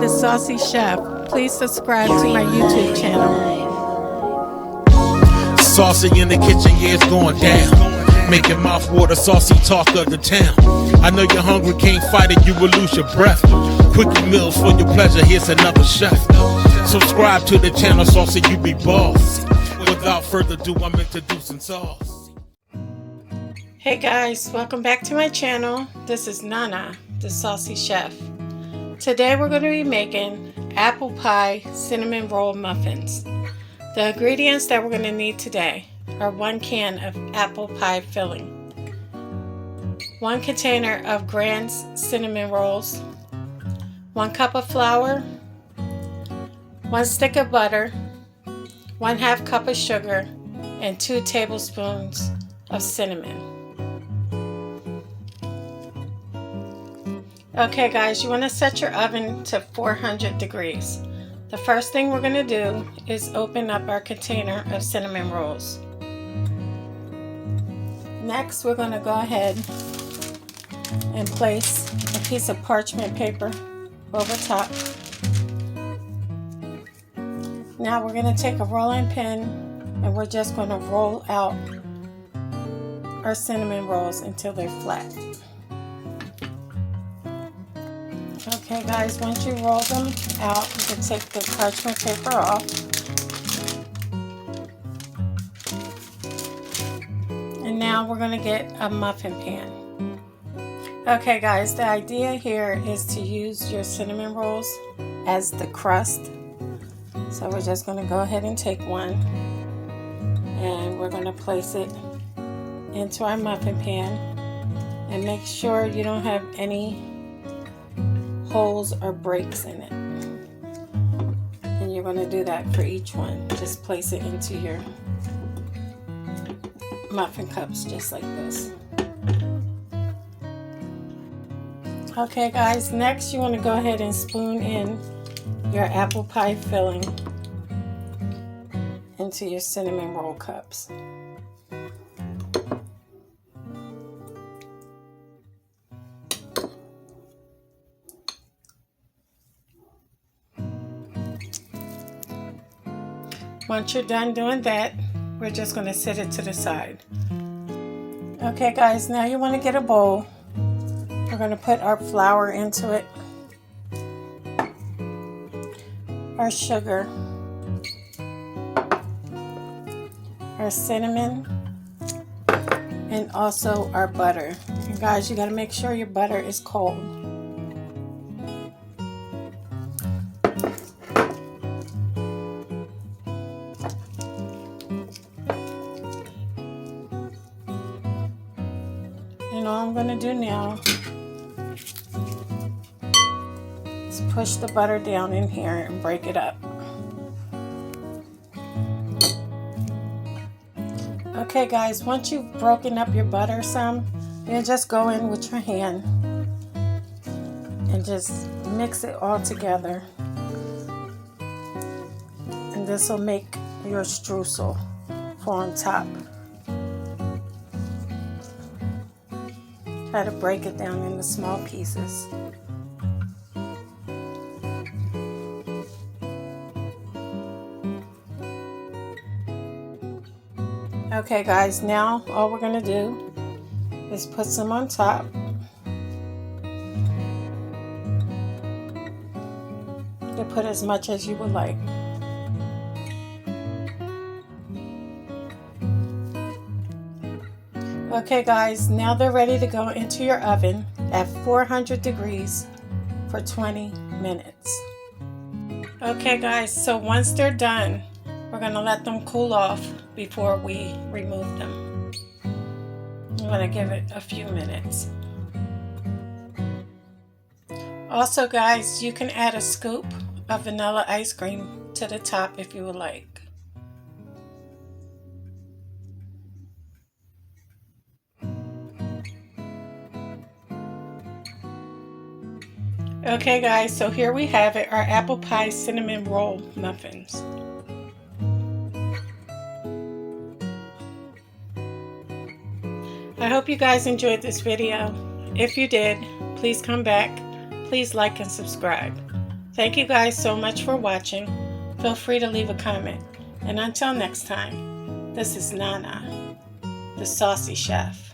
the Saucy Chef. Please subscribe to my YouTube channel. Saucy in the kitchen, yeah, it's going down. Making mouthwater, saucy talk of the town. I know you're hungry, can't fight it, you will lose your breath. Quickie meals for your pleasure, here's another chef. Subscribe to the channel, Saucy, you be boss. Without further ado, I'm introducing sauce. Hey guys, welcome back to my channel. This is Nana, the Saucy Chef. Today we're going to be making apple pie cinnamon roll muffins. The ingredients that we're going to need today are 1 can of apple pie filling, 1 container of Grand's cinnamon rolls, 1 cup of flour, 1 stick of butter, 1/2 cup of sugar, and 2 tablespoons of cinnamon. Okay guys, you want to set your oven to 400 degrees. The first thing we're going to do is open up our container of cinnamon rolls. Next, we're going to go ahead and place a piece of parchment paper over top. Now we're going to take a rolling pin and we're just going to roll out our cinnamon rolls until they're flat. Okay guys, once you roll them out, you can take the parchment paper off. And now we're going to get a muffin pan. Okay guys, the idea here is to use your cinnamon rolls as the crust. So we're just going to go ahead and take one and we're going to place it into our muffin pan, and make sure you don't have any holes or breaks in it. And you're going to do that for each one. Just place it into your muffin cups just like this. Okay guys, next you want to go ahead and spoon in your apple pie filling into your cinnamon roll cups. Once you're done doing that, we're just going to set it to the side. Okay guys, now you want to get a bowl. We're going to put our flour into it, our sugar, our cinnamon, and also our butter. And guys, you got to make sure your butter is cold. And all I'm going to do now is push the butter down in here and break it up. Okay guys, once you've broken up your butter some, you just go in with your hand and just mix it all together. And this will make your streusel for on top. Try to break it down into small pieces. Okay guys, now all we're going to do is put some on top. You can put as much as you would like. Okay guys, now they're ready to go into your oven at 400 degrees for 20 minutes. Okay guys, so once they're done, we're going to let them cool off before we remove them. I'm going to give it a few minutes. Also guys, you can add a scoop of vanilla ice cream to the top if you would like. Okay guys, so here we have it, our apple pie cinnamon roll muffins. I hope you guys enjoyed this video. If you did, please come back. Please like and subscribe. Thank you guys so much for watching. Feel free to leave a comment. And until next time, this is Nana, the Saucy Chef.